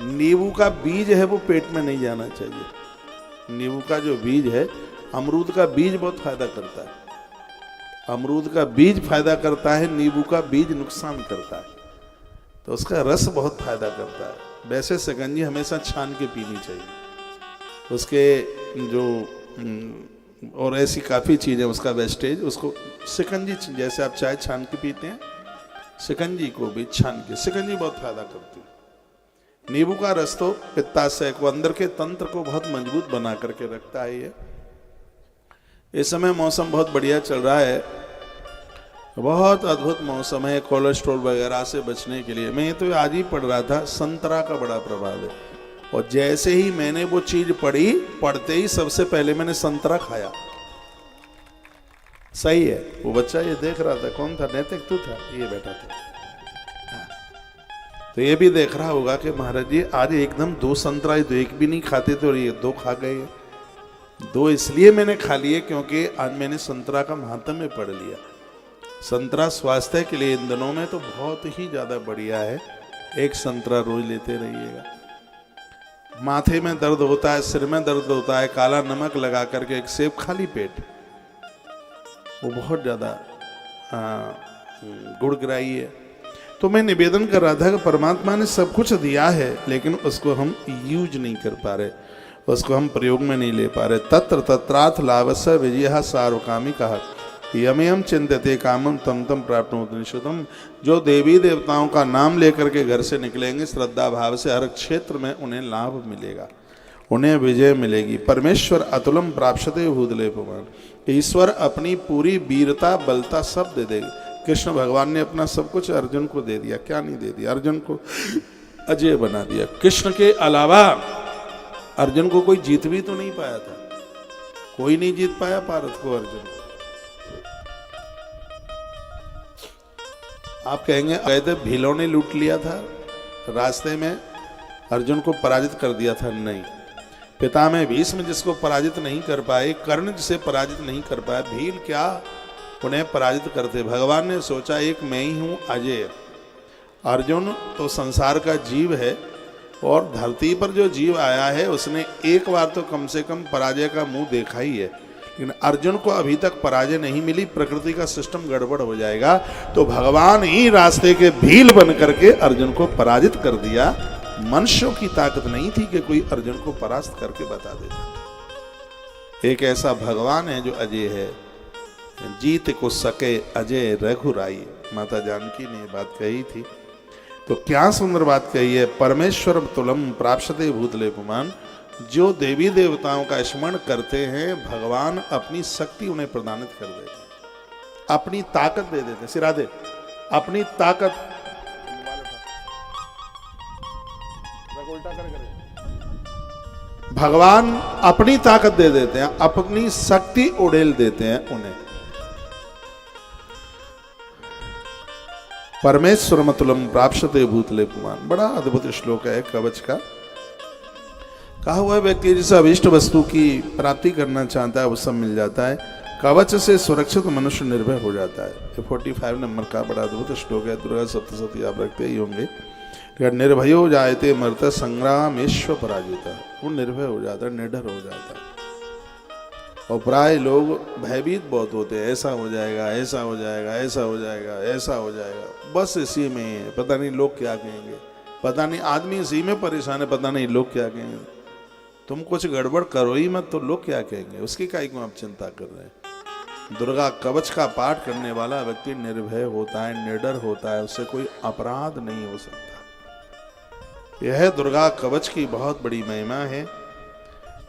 नींबू का बीज है वो पेट में नहीं जाना चाहिए। नींबू का जो बीज है, अमरूद का बीज बहुत फायदा करता है, अमरूद का बीज फायदा करता है, नींबू का बीज नुकसान करता है, तो उसका रस बहुत फायदा करता है। वैसे शिकंजी हमेशा छान के पीनी चाहिए। उसके जो और ऐसी काफ़ी चीज़ें, उसका वेस्टेज, उसको शिकंजी, जैसे आप चाय छान के पीते हैं, शिकंजी को भी छान के, शिकंजी बहुत फायदा करती है। नींबू का रस तो पित्ताशय को, अंदर के तंत्र को बहुत मजबूत बना करके रखता है। ये इस समय मौसम बहुत बढ़िया चल रहा है, बहुत अद्भुत मौसम है कोलेस्ट्रॉल वगैरह से बचने के लिए। मैं तो आज ही पढ़ रहा था, संतरा का बड़ा प्रभाव है, और जैसे ही मैंने वो चीज पढ़ी, पढ़ते ही सबसे पहले मैंने संतरा खाया। सही है। वो बच्चा ये देख रहा था, कौन था? नैतिक तू था, ये बैठा था। तो ये भी देख रहा होगा कि महाराज जी आज एकदम 2 संतरा, तो एक भी नहीं खाते थे और ये 2 खा गए। 2 इसलिए मैंने खा लिए क्योंकि आज मैंने संतरा का महात्म्य पढ़ लिया। संतरा स्वास्थ्य के लिए इन दिनों में तो बहुत ही ज्यादा बढ़िया है। एक संतरा रोज लेते रहिएगा। माथे में दर्द होता है, सिर में दर्द होता है, काला नमक लगा करके एक सेब खाली पेट, वो बहुत ज्यादा गुणग्राही है। तो मैं निवेदन कर रहा था कि परमात्मा ने सब कुछ दिया है, लेकिन उसको हम यूज नहीं कर पा रहे, उसको हम प्रयोग में नहीं ले पा रहे। तत्र तत्राथ लाभस्य विजय सार्वकामी कहा, यमयम चिंतते कामम तम तम प्राप्नोति निश्चितम। जो देवी देवताओं का नाम लेकर के घर से निकलेंगे श्रद्धा भाव से, हर क्षेत्र में उन्हें लाभ मिलेगा, उन्हें विजय मिलेगी। परमेश्वर अतुलम प्राप्स्यते भूतले पुमान, ईश्वर अपनी पूरी वीरता बलता सब दे देगी। कृष्ण भगवान ने अपना सब कुछ अर्जुन को दे दिया, क्या नहीं दे दिया? अर्जुन को अजय बना दिया। कृष्ण के अलावा अर्जुन को कोई जीत भी तो नहीं पाया था, कोई नहीं जीत पाया पार्थ को, अर्जुन को। आप कहेंगे गए थे, भीलों ने लूट लिया था रास्ते में, अर्जुन को पराजित कर दिया था। नहीं, पितामह भीष्म जिसको पराजित नहीं कर पाए, कर्ण जिसे पराजित नहीं कर पाया, भील क्या उन्हें पराजित करते। भगवान ने सोचा एक मैं ही हूं अजय। अर्जुन तो संसार का जीव है, और धरती पर जो जीव आया है उसने एक बार तो कम से कम पराजय का मुंह देखा ही है, लेकिन अर्जुन को अभी तक पराजय नहीं मिली। प्रकृति का सिस्टम गड़बड़ हो जाएगा, तो भगवान ही रास्ते के भील बन करके अर्जुन को पराजित कर दिया। मनुष्यों की ताकत नहीं थी कि कोई अर्जुन को परास्त करके बता देता। एक ऐसा भगवान है जो अजय है, जीत को सके अजय रघुराई, माता जानकी ने बात कही थी। तो क्या सुंदर बात कही है, परमेश्वर तुलम प्राप्स्यते भूतले पुमान। जो देवी देवताओं का स्मरण करते हैं, भगवान अपनी शक्ति उन्हें प्रदानित कर देते हैं, अपनी ताकत दे देते हैं। सिरा दे, अपनी ताकत भगवान अपनी ताकत दे देते हैं, अपनी शक्ति उड़ेल देते हैं उन्हें। परमेश्वर मतुलम प्राप्स्यते भूतले पुमान, बड़ा अद्भुत श्लोक है कवच का। कहा हुआ व्यक्ति जिस अभीष्ट वस्तु की प्राप्ति करना चाहता है वो सब मिल जाता है। कवच से सुरक्षित मनुष्य निर्भय हो जाता है। ये 45 नंबर का बड़ा अद्भुत श्लोक है। दुर्गा सप्तशती आप रखते ही होंगे। निर्भयो जायते मर्त संग्रामेश्व पराजिता, वो निर्भय हो जाता है, निडर हो जाता है। और प्राय लोग भयभीत बहुत होते हैं, ऐसा हो जाएगा, ऐसा हो जाएगा, ऐसा हो जाएगा, ऐसा हो जाएगा, बस इसी में ही है, पता नहीं लोग क्या कहेंगे, पता नहीं आदमी इसी में परेशान है, पता नहीं लोग क्या कहेंगे। तुम कुछ गड़बड़ करो ही मत, तो लोग क्या कहेंगे, उसकी काहे को आप चिंता कर रहे हैं। दुर्गा कवच का पाठ करने वाला व्यक्ति निर्भय होता है, निडर होता है, उससे कोई अपराध नहीं हो सकता। यह दुर्गा कवच की बहुत बड़ी महिमा है।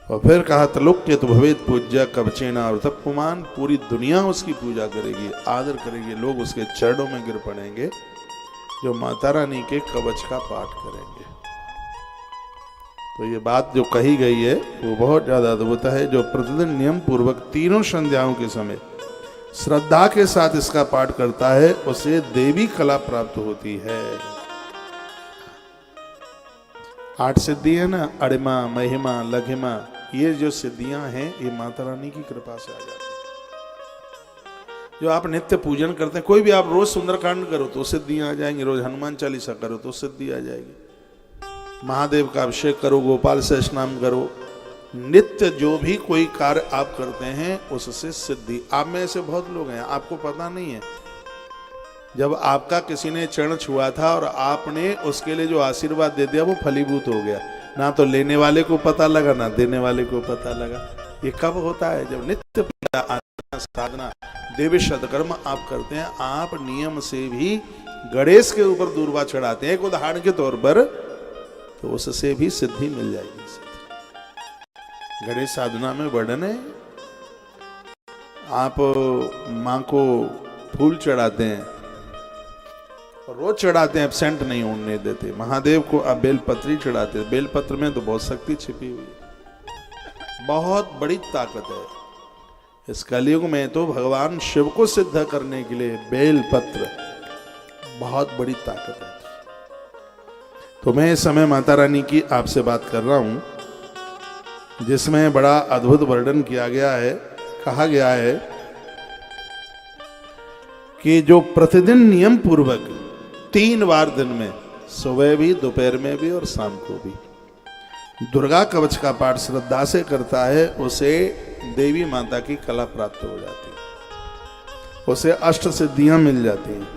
और फिर कहा तलोक्यत भवेत पूज्य कवचेना अर्थः पुमान, पूरी दुनिया उसकी पूजा करेगी, आदर करेगी, लोग उसके चरणों में गिर पड़ेंगे जो माता रानी के कवच का पाठ करेंगे। तो ये बात जो कही गई है वो बहुत ज्यादा अद्भुत है। जो प्रतिदिन नियम पूर्वक तीनों संध्याओं के समय श्रद्धा के साथ इसका पाठ करता है, उसे देवी कला प्राप्त होती है। 8 सिद्धि है ना, अड़िमा, महिमा, लघिमा, ये जो सिद्धियां हैं ये माता रानी की कृपा से आ जाती है। जो आप नित्य पूजन करते हैं, कोई भी आप रोज सुंदरकांड करो तो सिद्धियां आ जाएंगी, रोज हनुमान चालीसा करो तो सिद्धि आ जाएगी। महादेव का अभिषेक करो, गोपाल से स्नान करो, नित्य जो भी कोई कार्य आप करते हैं उससे सिद्धि। आप में ऐसे बहुत लोग हैं, आपको पता नहीं है, जब आपका किसी ने चरण छुआ था और आपने उसके लिए जो आशीर्वाद दे दिया वो फलीभूत हो गया, ना तो लेने वाले को पता लगा ना देने वाले को पता लगा। ये कब होता है? जब नित्य पूजा आराधना साधना देवी सदकर्म आप करते हैं। आप नियम से भी गणेश के ऊपर दूर्वा चढ़ाते हैं एक उदाहरण के तौर पर, तो उससे भी सिद्धि मिल जाएगी। गणेश साधना में वर्णन है, आप मां को फूल चढ़ाते हैं और रोज चढ़ाते हैं, एब्सेंट नहीं होने देते। महादेव को आप बेलपत्री चढ़ाते हैं, बेलपत्र में तो बहुत शक्ति छिपी हुई है, बहुत बड़ी ताकत है। इस कलयुग में तो भगवान शिव को सिद्ध करने के लिए बेलपत्र बहुत बड़ी ताकत है। तो मैं इस समय माता रानी की आपसे बात कर रहा हूं, जिसमें बड़ा अद्भुत वर्णन किया गया है। कहा गया है कि जो प्रतिदिन नियम पूर्वक 3 बार दिन में, सुबह भी, दोपहर में भी और शाम को भी, दुर्गा कवच का पाठ श्रद्धा से करता है, उसे देवी माता की कला प्राप्त हो जाती है, उसे अष्ट सिद्धियां मिल जाती हैं।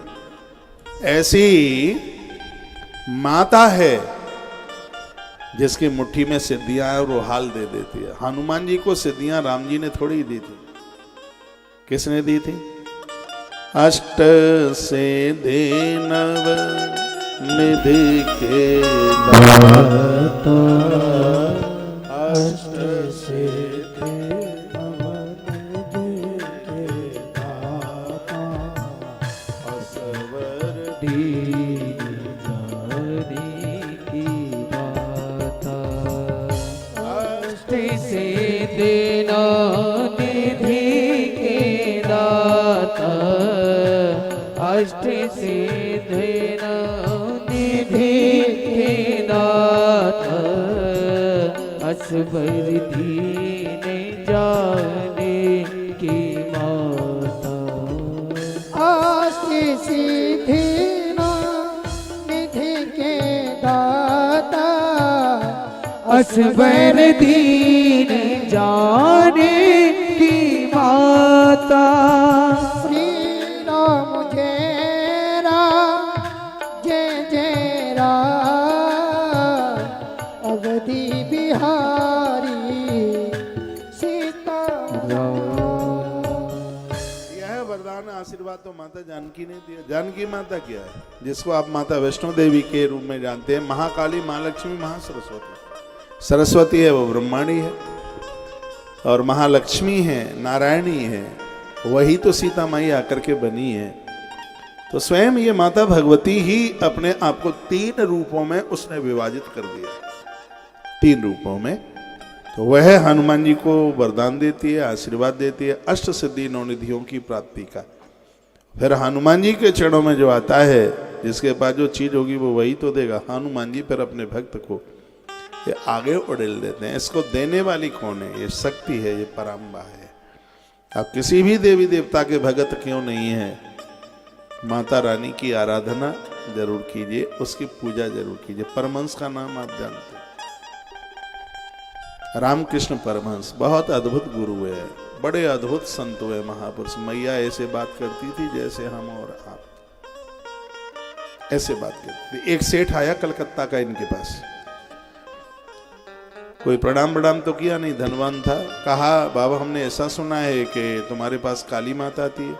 ऐसी माता है जिसकी मुट्ठी में सिद्धियां है और वो हाल दे देती है। हनुमान जी को सिद्धियां राम जी ने थोड़ी दी थी, किसने दी थी? अष्ट सिद्धि नव निधि के दाता, अष्ट सिद्धि नव निधि के दाता, असवर दीन जानी की बाता, अष्ट सिद्धि नव निधि के दाता, अष्ट सिद्धि निधि के दाता, असवर दीन जाने की माता, अष्ट सिद्धि निधि के दाता, असवर दीन जाने की माता, श्री राम जय राम जय जय राम, अवधि बिहारी सीता यह वरदान आशीर्वाद तो माता जानकी ने दिया। जानकी माता क्या है? जिसको आप माता वैष्णो देवी के रूप में जानते हैं, महाकाली, महालक्ष्मी, महासरस्वती। सरस्वती है वो ब्रह्माणी है, और महालक्ष्मी है नारायणी है, वही तो सीता माई आकर के बनी है। तो स्वयं ये माता भगवती ही अपने आप को 3 रूपों में उसने विभाजित कर दिया, 3 रूपों में। तो वह हनुमान जी को वरदान देती है, आशीर्वाद देती है अष्ट सिद्धि 9 निधियों की प्राप्ति का। फिर हनुमान जी के चरणों में जो आता है, जिसके पास जो चीज होगी वो वही तो देगा। हनुमान जी फिर अपने भक्त को ये आगे उड़ेल देते हैं। इसको देने वाली कौन है? ये शक्ति है, ये पराम्बा है। आप किसी भी देवी देवता के भगत क्यों नहीं है, माता रानी की आराधना जरूर कीजिए, उसकी पूजा जरूर कीजिए। परमहंस का नाम आप जानते हैं, रामकृष्ण परमहंस, बहुत अद्भुत गुरु है, बड़े अद्भुत संत हुए, महापुरुष। मैया ऐसे बात करती थी जैसे हम और आप ऐसे बात करती थी। एक सेठ आया कलकत्ता का इनके पास, कोई प्रणाम तो किया नहीं, धनवान था। कहा, बाबा हमने ऐसा सुना है कि तुम्हारे पास काली माता आती है,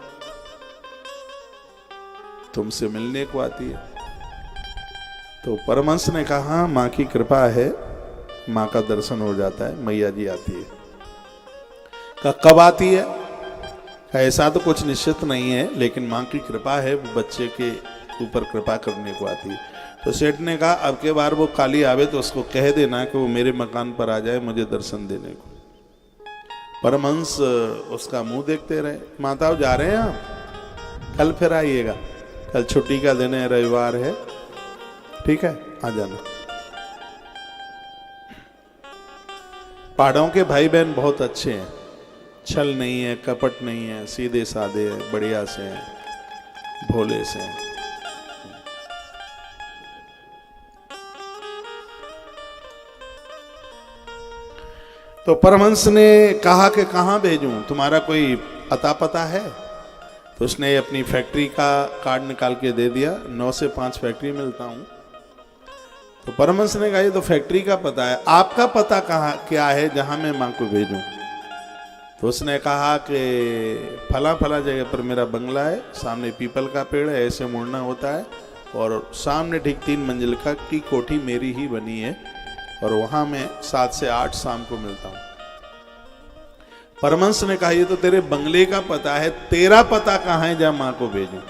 तुमसे मिलने को आती है। तो परमहंस ने कहा, माँ की कृपा है, माँ का दर्शन हो जाता है, मैया जी आती है। कहा, कब आती है? कहा, ऐसा तो कुछ निश्चित नहीं है, लेकिन माँ की कृपा है, वो बच्चे के ऊपर कृपा करने को आती है। तो सेठ ने कहा, अब के बार वो काली आवे तो उसको कह देना कि वो मेरे मकान पर आ जाए मुझे दर्शन देने को। परमहंस उसका मुंह देखते रहे। माताओं जा रहे हैं आप, कल फिर आइएगा, कल छुट्टी का दिन है, रविवार है, ठीक है, आ जाना। पहाड़ों के भाई बहन बहुत अच्छे हैं, छल नहीं है, कपट नहीं है, सीधे साधे हैं, बढ़िया से हैं, भोले से हैं। तो परमहंस ने कहा कि कहाँ भेजूं, तुम्हारा कोई अता पता है? तो उसने अपनी फैक्ट्री का कार्ड निकाल के दे दिया, 9 से 5 फैक्ट्री मिलता हूँ। तो परमहंस ने कहा ये तो फैक्ट्री का पता है, आपका पता कहाँ क्या है जहाँ मैं माँ को भेजूं? तो उसने कहा कि फला फला जगह पर मेरा बंगला है, सामने पीपल का पेड़ है, ऐसे मुड़ना होता है और सामने ठीक 3 मंजिल की कोठी मेरी ही बनी है और वहाँ मैं 7 से 8 शाम को मिलता हूँ। परमहंस ने कहा ये तो तेरे बंगले का पता है, तेरा पता कहाँ है जहाँ माँ को भेजूं?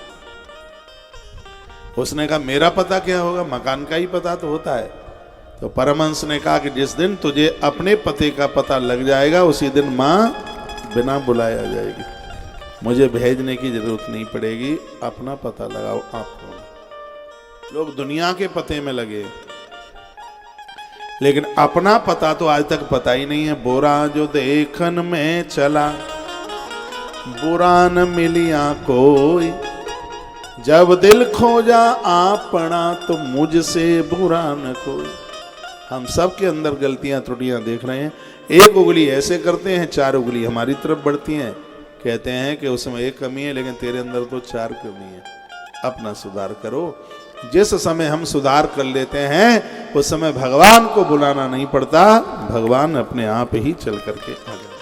उसने कहा मेरा पता क्या होगा, मकान का ही पता तो होता है। तो परमहंस ने कहा कि जिस दिन तुझे अपने पते का पता लग जाएगा उसी दिन माँ बिना बुलाए आ जाएगी, मुझे भेजने की जरूरत नहीं पड़ेगी, अपना पता लगाओ। आपको लोग दुनिया के पते में लगे, लेकिन अपना पता तो आज तक पता ही नहीं है। बुरा जो देखन में चला बुरा न मिलिया कोई, जब दिल खोजा अपना तो मुझसे बुरा न कोई। हम सब के अंदर गलतियां त्रुटियां देख रहे हैं। एक उंगली ऐसे करते हैं, 4 उंगली हमारी तरफ बढ़ती हैं, कहते हैं कि उसमें एक कमी है लेकिन तेरे अंदर तो 4 कमी है। अपना सुधार करो। जिस समय हम सुधार कर लेते हैं उस समय भगवान को बुलाना नहीं पड़ता, भगवान अपने आप ही चल करके आ जाए।